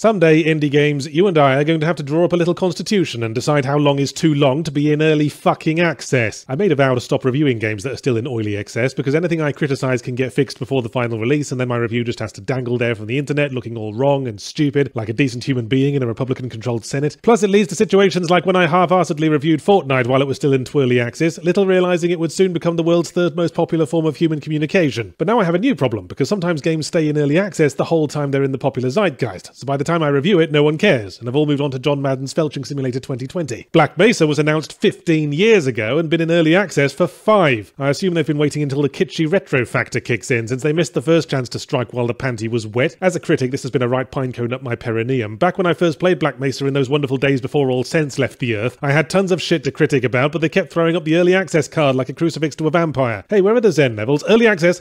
Someday, indie games, you and I are going to have to draw up a little constitution and decide how long is too long to be in early fucking access. I made a vow to stop reviewing games that are still in early access because anything I criticise can get fixed before the final release, and then my review just has to dangle there from the internet looking all wrong and stupid, like a decent human being in a Republican-controlled Senate. Plus it leads to situations like when I half-assedly reviewed Fortnite while it was still in early access, little realising it would soon become the world's third most popular form of human communication. But now I have a new problem, because sometimes games stay in early access the whole time they're in the popular zeitgeist, so by the time I review it, no one cares, and have all moved on to John Madden's Felching Simulator 2020. Black Mesa was announced 15 years ago and been in early access for 5. I assume they've been waiting until the kitschy retro factor kicks in, since they missed the first chance to strike while the panty was wet. As a critic, this has been a right pinecone up my perineum. Back when I first played Black Mesa in those wonderful days before all sense left the earth, I had tons of shit to critic about, but they kept throwing up the early access card like a crucifix to a vampire. Hey, where are the Zen levels? Early access.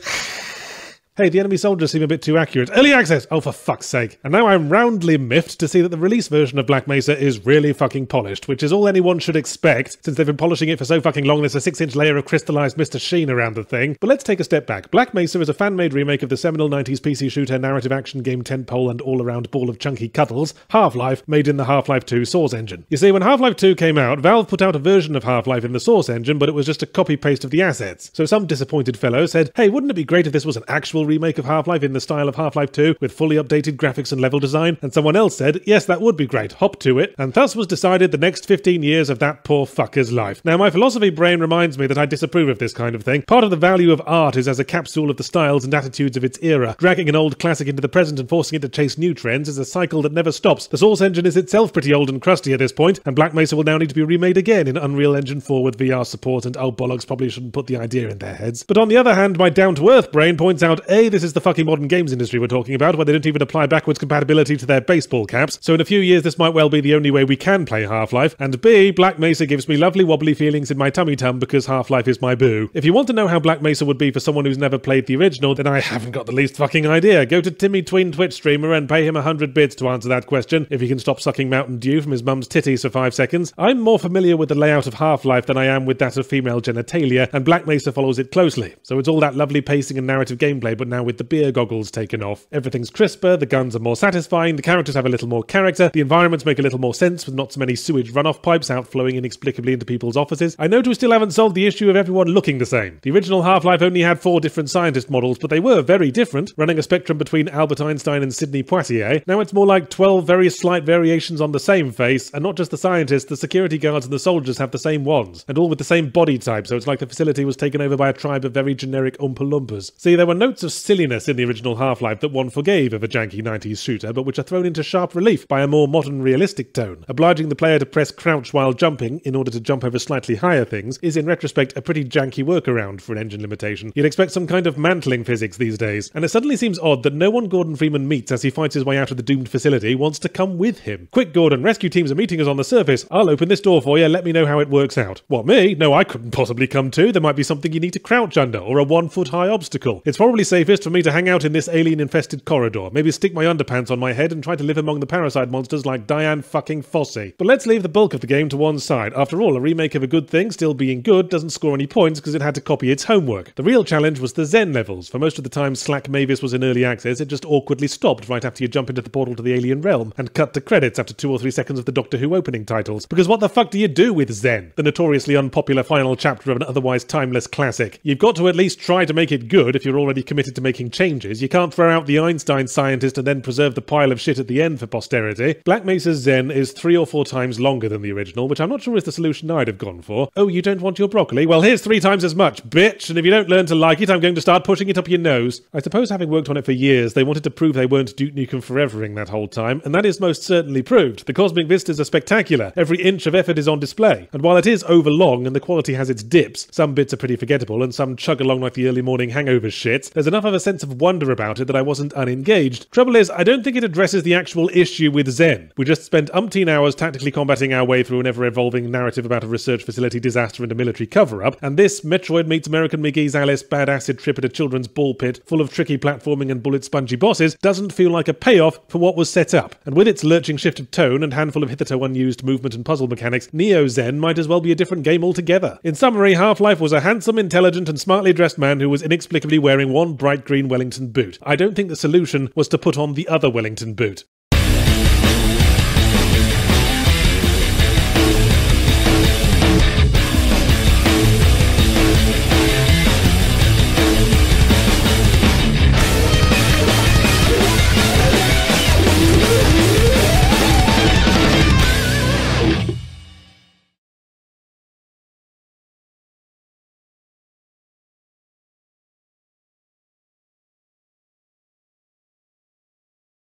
Hey, the enemy soldiers seem a bit too accurate. Early access! Oh, for fuck's sake. And now I'm roundly miffed to see that the release version of Black Mesa is really fucking polished, which is all anyone should expect, since they've been polishing it for so fucking long there's a 6-inch layer of crystallized Mr. Sheen around the thing. But let's take a step back. Black Mesa is a fan-made remake of the seminal 90s PC shooter narrative action game tentpole and all-around ball of chunky cuddles, Half-Life, made in the Half-Life 2 Source engine. You see, when Half-Life 2 came out, Valve put out a version of Half-Life in the Source engine, but it was just a copy-paste of the assets. So some disappointed fellow said, hey, wouldn't it be great if this was an actual remake of Half-Life in the style of Half-Life 2 with fully updated graphics and level design? And someone else said, yes, that would be great, hop to it. And thus was decided the next 15 years of that poor fucker's life. Now, my philosophy brain reminds me that I disapprove of this kind of thing. Part of the value of art is as a capsule of the styles and attitudes of its era. Dragging an old classic into the present and forcing it to chase new trends is a cycle that never stops. The Source engine is itself pretty old and crusty at this point, and Black Mesa will now need to be remade again in Unreal Engine 4 with VR support, and oh bollocks, probably shouldn't put the idea in their heads. But on the other hand, my down-to-earth brain points out, A, this is the fucking modern games industry we're talking about, where they don't even apply backwards compatibility to their baseball caps, so in a few years this might well be the only way we can play Half-Life, and B, Black Mesa gives me lovely wobbly feelings in my tummy-tum because Half-Life is my boo. If you want to know how Black Mesa would be for someone who's never played the original, then I haven't got the least fucking idea. Go to Timmy Tween Twitch streamer and pay him 100 bits to answer that question, if he can stop sucking Mountain Dew from his mum's titties for 5 seconds. I'm more familiar with the layout of Half-Life than I am with that of female genitalia, and Black Mesa follows it closely, so it's all that lovely pacing and narrative gameplay, but now with the beer goggles taken off. Everything's crisper, the guns are more satisfying, the characters have a little more character, the environments make a little more sense with not so many sewage runoff pipes outflowing inexplicably into people's offices. I note we still haven't solved the issue of everyone looking the same. The original Half-Life only had 4 different scientist models, but they were very different, running a spectrum between Albert Einstein and Sidney Poitier. Now it's more like 12 very slight variations on the same face, and not just the scientists, the security guards and the soldiers have the same ones, and all with the same body type, so it's like the facility was taken over by a tribe of very generic Oompa Loompas. See, there were notes of silliness in the original Half-Life that one forgave of a janky 90s shooter, but which are thrown into sharp relief by a more modern realistic tone. Obliging the player to press crouch while jumping in order to jump over slightly higher things is in retrospect a pretty janky workaround for an engine limitation. You'd expect some kind of mantling physics these days, and it suddenly seems odd that no one Gordon Freeman meets as he fights his way out of the doomed facility wants to come with him. Quick, Gordon, rescue teams are meeting us on the surface. I'll open this door for you, let me know how it works out. What, me? No, I couldn't possibly come too. There might be something you need to crouch under, or a 1-foot-high obstacle. It's probably safest for me to hang out in this alien-infested corridor, maybe stick my underpants on my head and try to live among the parasite monsters like Diane fucking Fossey. But let's leave the bulk of the game to one side. After all, a remake of a good thing still being good doesn't score any points because it had to copy its homework. The real challenge was the Zen levels. For most of the time Slack Mavis was in early access, it just awkwardly stopped right after you jump into the portal to the alien realm, and cut to credits after 2 or 3 seconds of the Doctor Who opening titles. Because what the fuck do you do with Zen, the notoriously unpopular final chapter of an otherwise timeless classic? You've got to at least try to make it good if you're already committed to making changes. You can't throw out the Einstein scientist and then preserve the pile of shit at the end for posterity. Black Mesa's Zen is 3 or 4 times longer than the original, which I'm not sure is the solution I'd have gone for. Oh, you don't want your broccoli? Well, here's 3 times as much, bitch, and if you don't learn to like it, I'm going to start pushing it up your nose. I suppose having worked on it for years, they wanted to prove they weren't Duke Nukem Forevering that whole time, and that is most certainly proved. The cosmic vistas are spectacular, every inch of effort is on display, and while it is overlong and the quality has its dips, some bits are pretty forgettable and some chug along like the early morning hangover shits, there's enough of a sense of wonder about it that I wasn't unengaged. Trouble is, I don't think it addresses the actual issue with Zen. We just spent umpteen hours tactically combating our way through an ever-evolving narrative about a research facility disaster and a military cover-up, and this Metroid meets American McGee's Alice bad acid trip at a children's ball pit full of tricky platforming and bullet-spongy bosses doesn't feel like a payoff for what was set up. And with its lurching shift of tone and handful of hitherto unused movement and puzzle mechanics, Neo Zen might as well be a different game altogether. In summary, Half-Life was a handsome, intelligent and smartly dressed man who was inexplicably wearing one bright green Wellington boot. I don't think the solution was to put on the other Wellington boot.